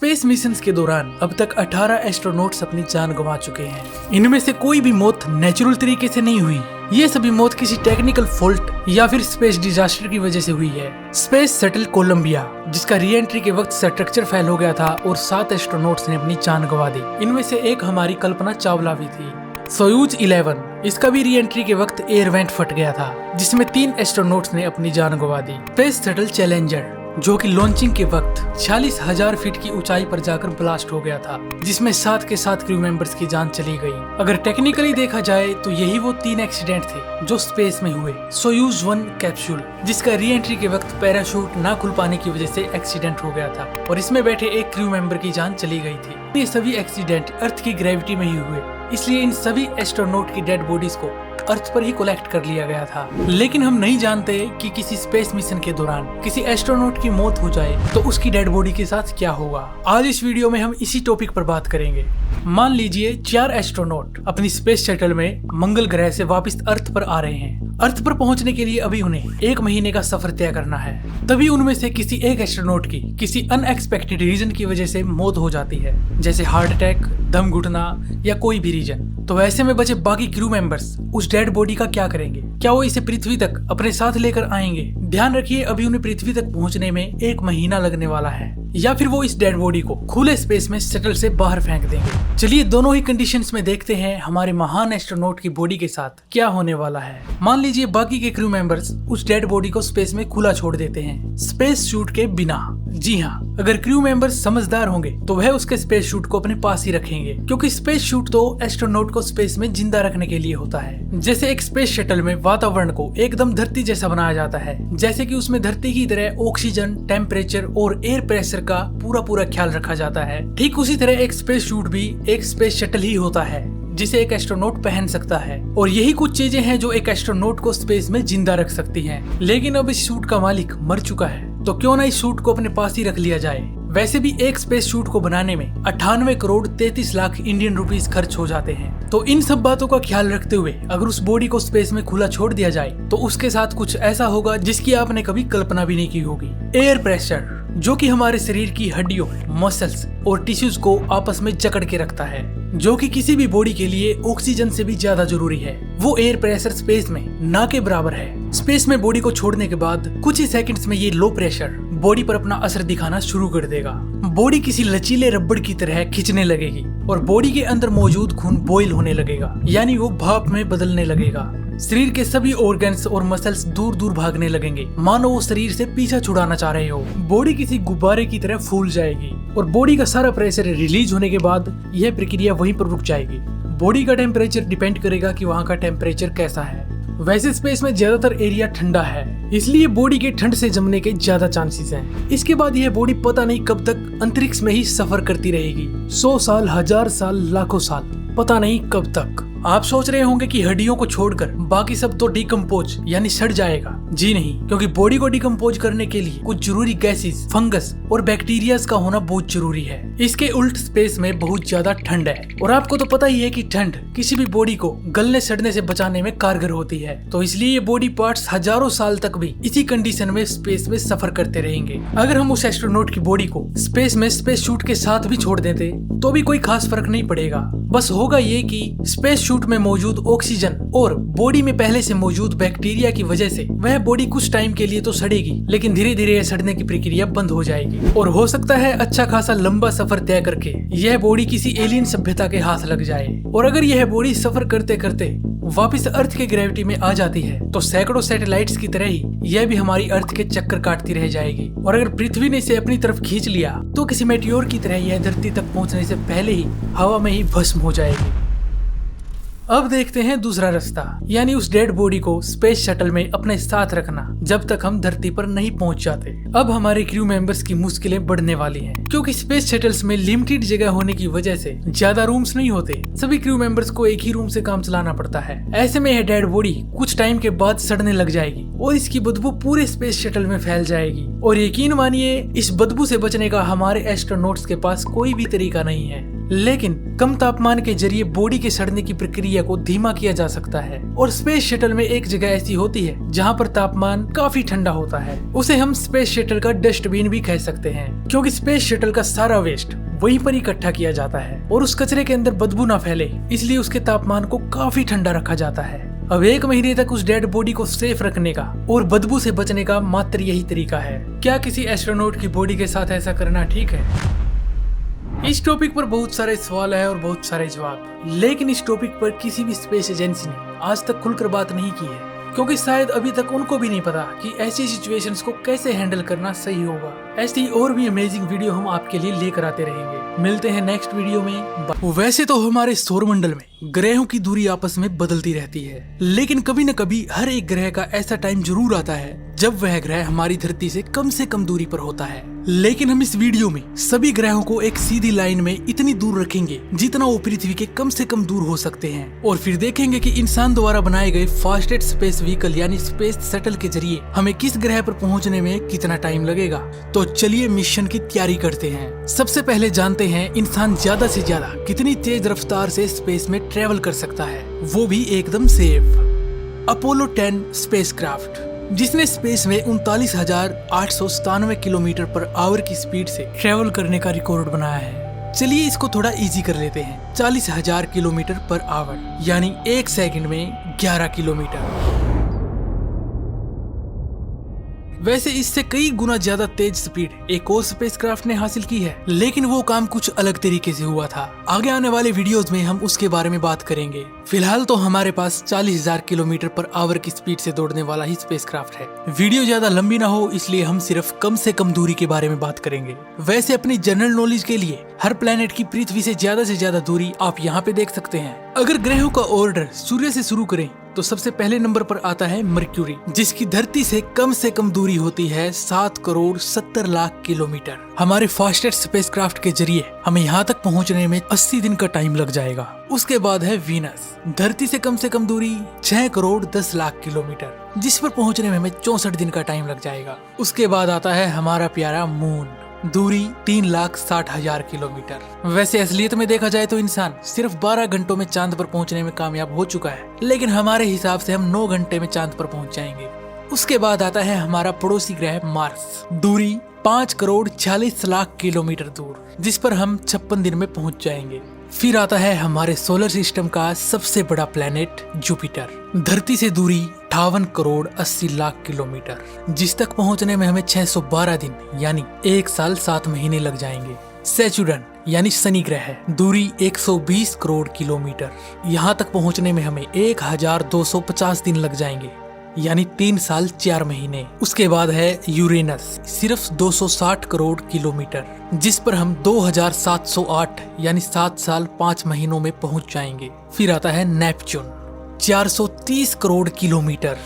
Space missions के दौरान अब तक 18 एस्ट्रोनॉट्स अपनी जान गंवा चुके हैं। इनमें से कोई भी मौत नेचुरल तरीके से नहीं हुई। ये सभी मौत किसी टेक्निकल फॉल्ट या फिर स्पेस डिजास्टर की वजह से हुई है। स्पेस शटल कोलंबिया, जिसका री एंट्री के वक्त स्ट्रक्चर फेल हो गया था और 7 एस्ट्रोनॉट्स ने अपनी जान गंवा दी। इनमें से एक हमारी कल्पना चावला भी थी। सोयूज 11, इसका भी री एंट्री के वक्त एयर वेंट फट गया था, जिसमें 3 एस्ट्रोनॉट्स ने अपनी जान गंवा दी। स्पेस शटल चैलेंजर, जो कि लॉन्चिंग के वक्त 46,000 फीट की ऊंचाई पर जाकर ब्लास्ट हो गया था, जिसमें 7 के 7 क्रू मेंबर्स की जान चली गई। अगर टेक्निकली देखा जाए तो यही वो 3 एक्सीडेंट थे जो स्पेस में हुए। सोयूज 1 कैप्सूल, जिसका री एंट्री के वक्त पैराशूट ना खुल पाने की वजह से एक्सीडेंट हो गया था और इसमें बैठे एक क्रू मेंबर की जान चली गई थी। ये सभी एक्सीडेंट अर्थ की ग्रेविटी में ही हुए, इसलिए इन सभी एस्ट्रोनॉट की डेड बॉडीज को अर्थ पर ही कलेक्ट कर लिया गया था। लेकिन हम नहीं जानते कि किसी स्पेस मिशन के दौरान किसी एस्ट्रोनॉट की मौत हो जाए तो उसकी डेड बॉडी के साथ क्या होगा। आज इस वीडियो में हम इसी टॉपिक पर बात करेंगे। मान लीजिए 4 एस्ट्रोनॉट अपनी स्पेस शटल में मंगल ग्रह से वापस अर्थ पर आ रहे हैं। अर्थ पर पहुंचने के लिए अभी उन्हें 1 महीने का सफर तय करना है। तभी उनमें से किसी एक एस्ट्रोनॉट की किसी अनएक्सपेक्टेड रीजन की वजह से मौत हो जाती है, जैसे हार्ट अटैक, दम घुटना या कोई भी रीजन। तो ऐसे में बचे बाकी क्रू मेंबर्स उस डेड बॉडी का क्या करेंगे? क्या वो इसे पृथ्वी तक अपने साथ लेकर आएंगे? ध्यान रखिए, अभी उन्हें पृथ्वी तक पहुंचने में 1 महीना लगने वाला है, या फिर वो इस डेड बॉडी को खुले स्पेस में शटल से बाहर फेंक देंगे। चलिए दोनों ही कंडीशंस में देखते हैं हमारे महान एस्ट्रोनॉट की बॉडी के साथ क्या होने वाला है। मान लीजिए बाकी के क्रू मेंबर्स उस डेड बॉडी को स्पेस में खुला छोड़ देते हैं, स्पेस सूट के बिना। जी हाँ, अगर क्रू मेंबर्स समझदार होंगे तो वह उसके स्पेस सूट को अपने पास ही रखेंगे, क्योंकि स्पेस सूट तो एस्ट्रोनॉट को स्पेस में जिंदा रखने के लिए होता है। जैसे एक स्पेस शटल में वातावरण को एकदम धरती जैसा बनाया जाता है, जैसे कि उसमें धरती की तरह ऑक्सीजन, टेम्परेचर और एयर प्रेशर का पूरा ख्याल रखा जाता है। ठीक उसी तरह एक स्पेस सूट भी एक स्पेस शटल ही होता है, जिसे एक एस्ट्रोनॉट पहन सकता है। और यही कुछ चीजें हैं जो एक एस्ट्रोनॉट को स्पेस में जिंदा रख सकती हैं। लेकिन अब इस सूट का मालिक मर चुका है, तो क्यों ना इस सूट को अपने पास ही रख लिया जाए। वैसे भी एक स्पेस सूट को बनाने में 98 करोड़ 33 लाख इंडियन रुपीस खर्च हो जाते हैं। तो इन सब बातों का ख्याल रखते हुए अगर उस बॉडी को स्पेस में खुला छोड़ दिया जाए तो उसके साथ कुछ ऐसा होगा जिसकी आपने कभी कल्पना भी नहीं की होगी। एयर प्रेशर, जो कि हमारे शरीर की हड्डियों, मसल्स और टिश्यूज को आपस में जकड़ के रखता है, जो कि किसी भी बॉडी के लिए ऑक्सीजन से भी ज्यादा जरूरी है। वो एयर प्रेशर स्पेस में ना के बराबर है। स्पेस में बॉडी को छोड़ने के बाद कुछ ही सेकंड्स में ये लो प्रेशर बॉडी पर अपना असर दिखाना शुरू कर देगा। बॉडी किसी लचीले रबड़ की तरह खिंचने लगेगी और बॉडी के अंदर मौजूद खून बॉयल होने लगेगा, यानी वो भाप में बदलने लगेगा। शरीर के सभी ऑर्गन्स और मसल्स दूर दूर भागने लगेंगे, मानो वो शरीर से पीछा छुड़ाना चाह रहे हो। बॉडी किसी गुब्बारे की तरह फूल जाएगी और बॉडी का सारा प्रेशर रिलीज होने के बाद यह प्रक्रिया वहीं पर रुक जाएगी। बॉडी का टेम्परेचर डिपेंड करेगा कि वहाँ का टेम्परेचर कैसा है। वैसे स्पेस में ज्यादातर एरिया ठंडा है, इसलिए बॉडी के ठंड से जमने के ज्यादा चांसेस हैं। इसके बाद यह बॉडी पता नहीं कब तक अंतरिक्ष में ही सफर करती रहेगी। 100 साल, 1000 साल, लाखों साल, पता नहीं कब तक। आप सोच रहे होंगे कि हड्डियों को छोड़कर बाकी सब तो डिकम्पोज यानी सड़ जाएगा। जी नहीं, क्योंकि बॉडी को डिकम्पोज करने के लिए कुछ जरूरी गैसेस, फंगस और बैक्टीरियाज का होना बहुत जरूरी है। इसके उल्ट स्पेस में बहुत ज्यादा ठंड है और आपको तो पता ही है कि ठंड किसी भी बॉडी को गलने सड़ने से बचाने में कारगर होती है। तो इसलिए ये बॉडी पार्ट्स हजारों साल तक भी इसी कंडीशन में स्पेस में सफर करते रहेंगे। अगर हम उस एस्ट्रोनॉट की बॉडी को स्पेस में स्पेस सूट के साथ भी छोड़ देते तो भी कोई खास फर्क नहीं पड़ेगा। बस होगा ये कि स्पेस सूट में मौजूद ऑक्सीजन और बॉडी में पहले से मौजूद बैक्टीरिया की वजह से वह बॉडी कुछ टाइम के लिए तो सड़ेगी, लेकिन धीरे धीरे सड़ने की प्रक्रिया बंद हो जाएगी और हो सकता है अच्छा खासा लंबा सफर तय करके यह बॉडी किसी एलियन सभ्यता के हाथ लग जाए। और अगर यह बॉडी सफर करते करते वापस अर्थ के ग्रेविटी में आ जाती है तो सैकड़ों सैटेलाइट्स की तरह ही यह भी हमारी अर्थ के चक्कर काटती रह जाएगी। और अगर पृथ्वी ने इसे अपनी तरफ खींच लिया तो किसी मेटियोर की तरह यह धरती तक पहुंचने से पहले ही हवा में ही भस्म हो जाएगी। अब देखते हैं दूसरा रास्ता, यानी उस डेड बॉडी को स्पेस शटल में अपने साथ रखना जब तक हम धरती पर नहीं पहुंच जाते। अब हमारे क्रू मेंबर्स की मुश्किलें बढ़ने वाली हैं, क्योंकि स्पेस शटल्स में लिमिटेड जगह होने की वजह से ज्यादा रूम्स नहीं होते। सभी क्रू मेंबर्स को एक ही रूम से काम चलाना पड़ता है। ऐसे में यह डेड बॉडी कुछ टाइम के बाद सड़ने लग जाएगी और इसकी बदबू पूरे स्पेस शटल में फैल जाएगी। और यकीन मानिए, इस बदबू से बचने का हमारे एस्ट्रोनॉट्स के पास कोई भी तरीका नहीं है। लेकिन कम तापमान के जरिए बॉडी के सड़ने की प्रक्रिया को धीमा किया जा सकता है। और स्पेस शटल में एक जगह ऐसी होती है जहाँ पर तापमान काफी ठंडा होता है। उसे हम स्पेस शटल का डस्टबिन भी कह सकते हैं, क्योंकि स्पेस शटल का सारा वेस्ट वहीं पर इकट्ठा किया जाता है और उस कचरे के अंदर बदबू ना फैले, इसलिए उसके तापमान को काफी ठंडा रखा जाता है। अब 1 महीने तक उस डेड बॉडी को सेफ रखने का और बदबू से बचने का मात्र यही तरीका है। क्या किसी एस्ट्रोनॉट की बॉडी के साथ ऐसा करना ठीक है? इस टॉपिक पर बहुत सारे सवाल है और बहुत सारे जवाब, लेकिन इस टॉपिक पर किसी भी स्पेस एजेंसी ने आज तक खुलकर बात नहीं की है, क्योंकि शायद अभी तक उनको भी नहीं पता कि ऐसी सिचुएशंस को कैसे हैंडल करना सही होगा। ऐसी और भी अमेजिंग वीडियो हम आपके लिए लेकर आते रहेंगे। मिलते हैं नेक्स्ट वीडियो में। वैसे तो हमारे सौरमंडल में ग्रहों की दूरी आपस में बदलती रहती है, लेकिन कभी न कभी हर एक ग्रह का ऐसा टाइम जरूर आता है जब वह ग्रह हमारी धरती से कम दूरी पर होता है। लेकिन हम इस वीडियो में सभी ग्रहों को एक सीधी लाइन में इतनी दूर रखेंगे जितना वो पृथ्वी के कम से कम दूर हो सकते हैं, और फिर देखेंगे कि इंसान द्वारा बनाए गए फास्टेस्ट स्पेस व्हीकल यानी स्पेस शटल के जरिए हमें किस ग्रह पर पहुंचने में कितना टाइम लगेगा। तो चलिए मिशन की तैयारी करते हैं। सबसे पहले जानते हैं इंसान ज्यादा से ज्यादा कितनी तेज रफ्तार से स्पेस में ट्रेवल कर सकता है, वो भी एकदम सेफ। अपोलो 10 स्पेसक्राफ्ट, जिसने स्पेस में 39,897 किलोमीटर पर आवर की स्पीड से ट्रेवल करने का रिकॉर्ड बनाया है। चलिए इसको थोड़ा इजी कर लेते हैं। 40,000 किलोमीटर पर आवर यानी 1 सेकंड में 11 किलोमीटर। वैसे इससे कई गुना ज्यादा तेज स्पीड एक और स्पेसक्राफ्ट ने हासिल की है, लेकिन वो काम कुछ अलग तरीके से हुआ था। आगे आने वाले वीडियोस में हम उसके बारे में बात करेंगे। फिलहाल तो हमारे पास 40,000 किलोमीटर पर आवर की स्पीड से दौड़ने वाला ही स्पेसक्राफ्ट है। वीडियो ज्यादा लंबी ना हो, इसलिए हम सिर्फ कम से कम दूरी के बारे में बात करेंगे। वैसे अपनी जनरल नॉलेज के लिए हर प्लेनेट की पृथ्वी से ज्यादा दूरी आप यहाँ पे देख सकते हैं। अगर ग्रहों का ऑर्डर सूर्य से शुरू करें तो सबसे पहले नंबर पर आता है मर्क्यूरी, जिसकी धरती से कम दूरी होती है 7 करोड़ 70 लाख किलोमीटर। हमारे फास्टेस्ट स्पेसक्राफ्ट के जरिए हमें यहाँ तक पहुँचने में 80 दिन का टाइम लग जाएगा। उसके बाद है वीनस, धरती से कम दूरी 6 करोड़ 10 लाख किलोमीटर, जिस पर पहुँचने में हमें 64 दिन का टाइम लग जाएगा। उसके बाद आता है हमारा प्यारा मून, दूरी 3,60,000 किलोमीटर। वैसे असलियत में देखा जाए तो इंसान सिर्फ 12 घंटों में चांद पर पहुंचने में कामयाब हो चुका है, लेकिन हमारे हिसाब से हम 9 घंटे में चांद पर पहुंच जाएंगे। उसके बाद आता है हमारा पड़ोसी ग्रह मार्स, दूरी 5 करोड़ 46 लाख किलोमीटर दूर, जिस पर हम 56 दिन में पहुंच जाएंगे। फिर आता है हमारे सोलर सिस्टम का सबसे बड़ा प्लेनेट जुपिटर, धरती से दूरी 58 करोड़ 80 लाख किलोमीटर, जिस तक पहुंचने में हमें 612 दिन यानी 1 साल 7 महीने लग जाएंगे। सैटर्न यानी शनि ग्रह, दूरी 120 करोड़ किलोमीटर, यहाँ तक पहुंचने में हमें 1250 दिन लग जाएंगे यानी 3 साल 4 महीने। उसके बाद है यूरेनस, सिर्फ 260 करोड़ किलोमीटर, जिस पर हम 2708 यानी 7 साल 5 महीनों में पहुंच जाएंगे। फिर आता है नेपच्यून, 430 करोड़ किलोमीटर,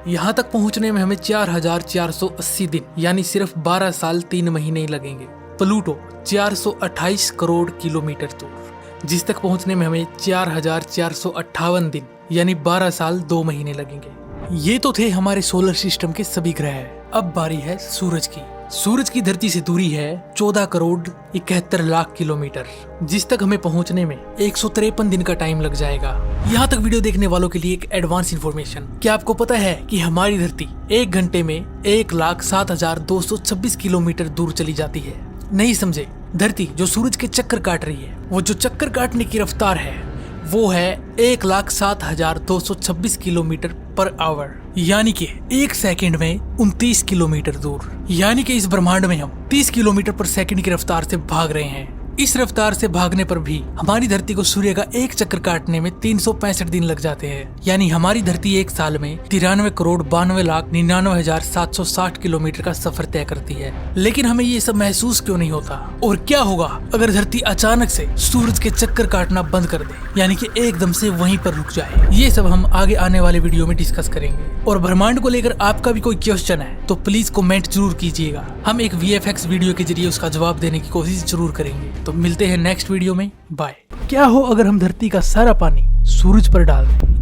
यहाँ तक पहुंचने में हमें 4480 दिन यानी सिर्फ 12 साल 3 महीने लगेंगे। प्लूटो 428 करोड़ किलोमीटर दूर, जिस तक पहुंचने में हमें 4458 दिन यानी 12 साल 2 महीने लगेंगे। ये तो थे हमारे सोलर सिस्टम के सभी ग्रह। अब बारी है सूरज की। सूरज की धरती से दूरी है 14 करोड़ 71 लाख किलोमीटर, जिस तक हमें पहुंचने में 153 दिन का टाइम लग जाएगा। यहाँ तक वीडियो देखने वालों के लिए एक एडवांस इन्फॉर्मेशन, क्या आपको पता है कि हमारी धरती 1 घंटे में 1,07,226 किलोमीटर दूर चली जाती है? नहीं समझे? धरती जो सूरज के चक्कर काट रही है, वो जो चक्कर काटने की रफ्तार है वो है 1,07,226 किलोमीटर पर आवर, यानी कि 1 सेकंड में 29 किलोमीटर दूर। यानी कि इस ब्रह्मांड में हम 30 किलोमीटर पर सेकंड की रफ्तार से भाग रहे हैं। इस रफ्तार से भागने पर भी हमारी धरती को सूर्य का एक चक्कर काटने में 365 दिन लग जाते हैं। यानी हमारी धरती 1 साल में 93 करोड़ 92,99,760 किलोमीटर का सफर तय करती है। लेकिन हमें ये सब महसूस क्यों नहीं होता? और क्या होगा अगर धरती अचानक से सूरज के चक्कर काटना बंद कर दे, यानी कि एकदम से वहीं पर रुक जाए? ये सब हम आगे आने वाले वीडियो में डिस्कस करेंगे। और ब्रह्मांड को लेकर आपका भी कोई क्वेश्चन है तो प्लीज कमेंट जरूर कीजिएगा। हम एक VFX वीडियो के जरिए उसका जवाब देने की कोशिश जरूर करेंगे। तो मिलते हैं नेक्स्ट वीडियो में, बाय। क्या हो अगर हम धरती का सारा पानी सूरज पर डाल दें?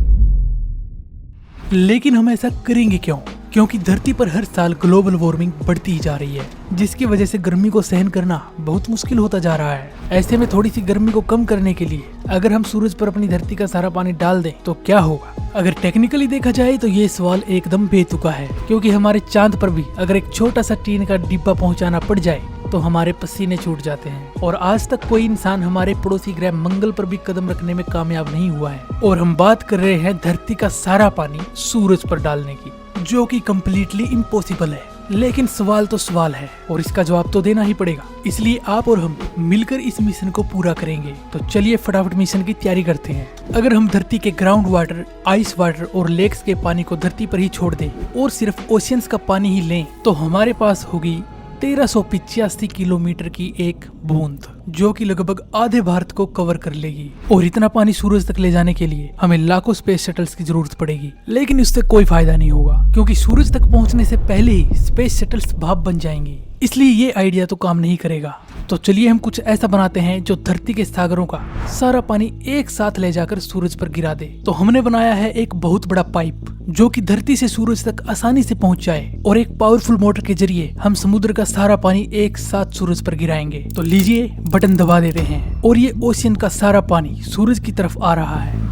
लेकिन हम ऐसा करेंगे क्यों? क्योंकि धरती पर हर साल ग्लोबल वार्मिंग बढ़ती ही जा रही है, जिसकी वजह से गर्मी को सहन करना बहुत मुश्किल होता जा रहा है। ऐसे में थोड़ी सी गर्मी को कम करने के लिए अगर हम सूरज पर अपनी धरती का सारा पानी डाल दें तो क्या होगा? अगर टेक्निकली देखा जाए तो ये सवाल एकदम बेतुका है, क्योंकि हमारे चांद पर भी अगर एक छोटा सा टीन का डिब्बा पहुंचाना पड़ जाए तो हमारे पसीने छूट जाते हैं। और आज तक कोई इंसान हमारे पड़ोसी ग्रह मंगल पर भी कदम रखने में कामयाब नहीं हुआ है। और हम बात कर रहे हैं धरती का सारा पानी सूरज पर डालने की, जो कि कम्प्लीटली इम्पॉसिबल है। लेकिन सवाल तो सवाल है और इसका जवाब तो देना ही पड़ेगा, इसलिए आप और हम मिलकर इस मिशन को पूरा करेंगे। तो चलिए फटाफट मिशन की तैयारी करते हैं। अगर हम धरती के ग्राउंड वाटर, आइस वाटर और लेक्स के पानी को धरती पर ही छोड़ दें और सिर्फ ओशियंस का पानी ही लें तो हमारे पास होगी 1385 किलोमीटर की एक बूंद, जो कि लगभग आधे भारत को कवर कर लेगी। और इतना पानी सूरज तक ले जाने के लिए हमें लाखों स्पेस शटल्स की जरूरत पड़ेगी, लेकिन उससे कोई फायदा नहीं होगा, क्योंकि सूरज तक पहुंचने से पहले ही स्पेस शटल्स भाप बन जाएंगी। इसलिए ये आइडिया तो काम नहीं करेगा। तो चलिए हम कुछ ऐसा बनाते हैं जो धरती के सागरों का सारा पानी एक साथ ले जाकर सूरज पर गिरा दे। तो हमने बनाया है एक बहुत बड़ा पाइप, जो कि धरती से सूरज तक आसानी से पहुंच जाए, और एक पावरफुल मोटर के जरिए हम समुद्र का सारा पानी एक साथ सूरज पर गिराएंगे। तो लीजिए बटन दबा देते हैं और ये ओशियन का सारा पानी सूरज की तरफ आ रहा है।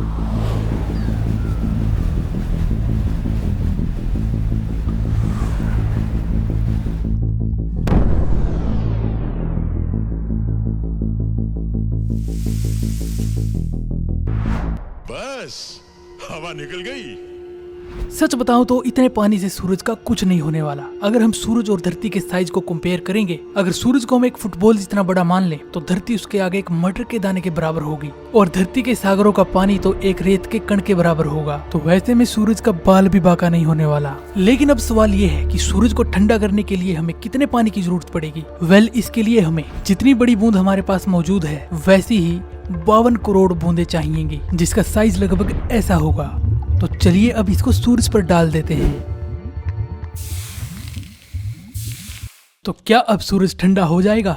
बस हवा निकल गई। सच बताऊं तो इतने पानी से सूरज का कुछ नहीं होने वाला। अगर हम सूरज और धरती के साइज को कंपेयर करेंगे, अगर सूरज को हम एक फुटबॉल जितना बड़ा मान लें तो धरती उसके आगे एक मटर के दाने के बराबर होगी, और धरती के सागरों का पानी तो एक रेत के कण के बराबर होगा। तो वैसे में सूरज का बाल भी बाका नहीं होने वाला। लेकिन अब सवाल ये है कि सूरज को ठंडा करने के लिए हमें कितने पानी की जरूरत पड़ेगी? इसके लिए हमें जितनी बड़ी बूंद हमारे पास मौजूद है वैसी ही 52 करोड़ बूंदे चाहिएंगी, जिसका साइज लगभग ऐसा होगा। तो चलिए अब इसको सूरज पर डाल देते हैं। तो क्या अब सूरज ठंडा हो जाएगा?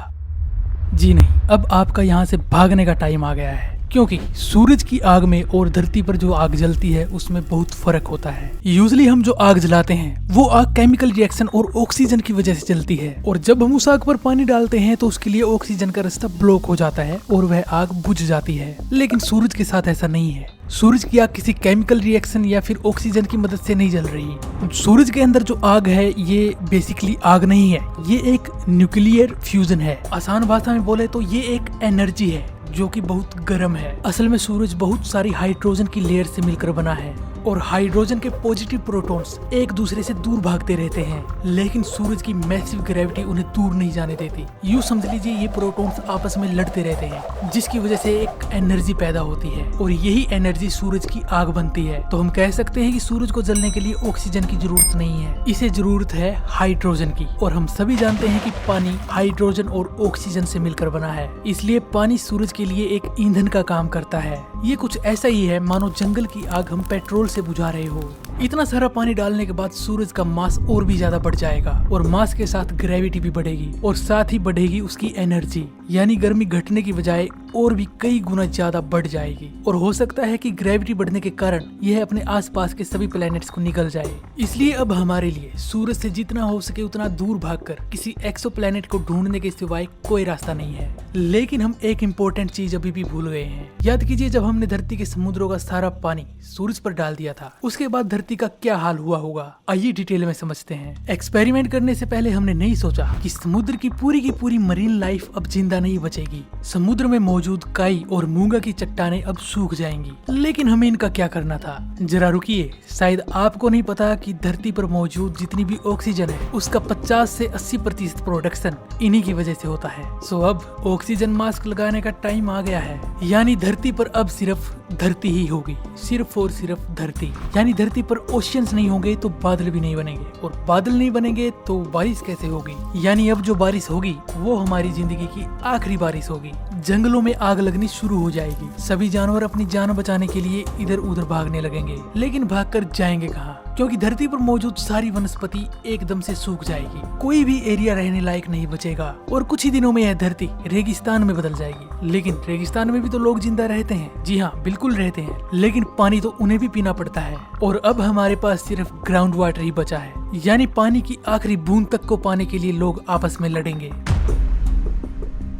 जी नहीं, अब आपका यहाँ से भागने का टाइम आ गया है, क्योंकि सूरज की आग में और धरती पर जो आग जलती है उसमें बहुत फर्क होता है। यूजुअली हम जो आग जलाते हैं वो आग केमिकल रिएक्शन और ऑक्सीजन की वजह से जलती है, और जब हम उस आग पर पानी डालते हैं तो उसके लिए ऑक्सीजन का रास्ता ब्लॉक हो जाता है और वह आग बुझ जाती है। लेकिन सूरज के साथ ऐसा नहीं है। सूरज की आग किसी केमिकल रिएक्शन या फिर ऑक्सीजन की मदद से नहीं जल रही। सूरज के अंदर जो आग है ये बेसिकली आग नहीं है, ये एक न्यूक्लियर फ्यूजन है। आसान भाषा में बोले तो ये एक एनर्जी है जो कि बहुत गर्म है। असल में सूरज बहुत सारी हाइड्रोजन की लेयर से मिलकर बना है, और हाइड्रोजन के पॉजिटिव प्रोटॉन्स एक दूसरे से दूर भागते रहते हैं, लेकिन सूरज की मैसिव ग्रेविटी उन्हें दूर नहीं जाने देती। यूँ समझ लीजिए ये प्रोटॉन्स आपस में लड़ते रहते हैं, जिसकी वजह से एक एनर्जी पैदा होती है, और यही एनर्जी सूरज की आग बनती है। तो हम कह सकते हैं कि सूरज को जलने के लिए ऑक्सीजन की जरूरत नहीं है, इसे जरूरत है हाइड्रोजन की। और हम सभी जानते हैं कि पानी हाइड्रोजन और ऑक्सीजन से मिलकर बना है, इसलिए पानी सूरज के लिए एक ईंधन का काम करता है। ये कुछ ऐसा ही है मानो जंगल की आग हम पेट्रोल से बुझा रहे हो। इतना सारा पानी डालने के बाद सूरज का मास और भी ज्यादा बढ़ जाएगा, और मास के साथ ग्रेविटी भी बढ़ेगी, और साथ ही बढ़ेगी उसकी एनर्जी, यानी गर्मी घटने की बजाय और भी कई गुना ज्यादा बढ़ जाएगी। और हो सकता है कि ग्रेविटी बढ़ने के कारण यह अपने आसपास के सभी प्लैनेट्स को निगल जाए। इसलिए अब हमारे लिए सूरज से जितना हो सके उतना दूर भागकर किसी एक्सो प्लैनेट को ढूंढने के सिवाय कोई रास्ता नहीं है। लेकिन हम एक इम्पोर्टेंट चीज अभी भी भूल गए हैं। याद कीजिए, जब हमने धरती के समुद्रों का सारा पानी सूरज पर डाल दिया था, उसके बाद धरती का क्या हाल हुआ होगा? आइए डिटेल में समझते हैं। एक्सपेरिमेंट करने से पहले हमने नहीं सोचा कि समुद्र की पूरी मरीन लाइफ अब जिंदा नहीं बचेगी। समुद्र में मौजूद काई और मूंगा की चट्टानें अब सूख जाएंगी। लेकिन हमें इनका क्या करना था? जरा रुकिए, शायद आपको नहीं पता कि धरती पर मौजूद जितनी भी ऑक्सीजन है उसका 50 से 80% प्रोडक्शन इन्हीं की वजह से होता है। सो अब ऑक्सीजन मास्क लगाने का टाइम आ गया है, यानी धरती पर अब सिर्फ धरती ही होगी, सिर्फ और सिर्फ धरती। यानी धरती पर ओशियंस नहीं होंगे तो बादल भी नहीं बनेंगे, और बादल नहीं बनेंगे तो बारिश कैसे होगी? यानी अब जो बारिश होगी वो हमारी जिंदगी की आखिरी बारिश होगी। जंगलों में आग लगनी शुरू हो जाएगी, सभी जानवर अपनी जान बचाने के लिए इधर उधर भागने लगेंगे, लेकिन भागकर जाएंगे कहाँ? क्योंकि धरती पर मौजूद सारी वनस्पति एकदम से सूख जाएगी, कोई भी एरिया रहने लायक नहीं बचेगा और कुछ ही दिनों में यह धरती रेगिस्तान में बदल जाएगी। लेकिन रेगिस्तान में भी तो लोग जिंदा रहते हैं, जी हाँ बिल्कुल रहते हैं, लेकिन पानी तो उन्हें भी पीना पड़ता है और अब हमारे पास सिर्फ ग्राउंड वाटर ही बचा है, यानी पानी की आखिरी बूंद तक को पाने के लिए लोग आपस में लड़ेंगे।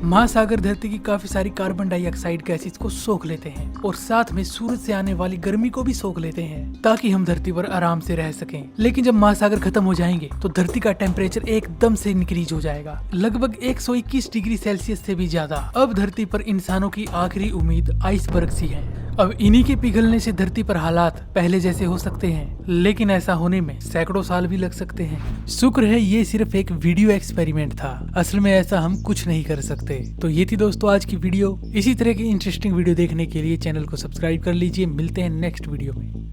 महासागर धरती की काफी सारी कार्बन डाइऑक्साइड गैसेस को सोख लेते हैं और साथ में सूरज से आने वाली गर्मी को भी सोख लेते हैं ताकि हम धरती पर आराम से रह सकें। लेकिन जब महासागर खत्म हो जाएंगे तो धरती का टेम्परेचर एकदम से इंक्रीज हो जाएगा, लगभग 121 डिग्री सेल्सियस से भी ज्यादा। अब धरती पर इंसानों की आखिरी उम्मीद आइसबर्ग सी है। अब इन्हीं के पिघलने से धरती पर हालात पहले जैसे हो सकते हैं, लेकिन ऐसा होने में सैकड़ों साल भी लग सकते हैं। शुक्र है ये सिर्फ एक वीडियो एक्सपेरिमेंट था, असल में ऐसा हम कुछ नहीं कर सकते। तो ये थी दोस्तों आज की वीडियो। इसी तरह की इंटरेस्टिंग वीडियो देखने के लिए चैनल को सब्सक्राइब कर लीजिए। मिलते हैं नेक्स्ट वीडियो में।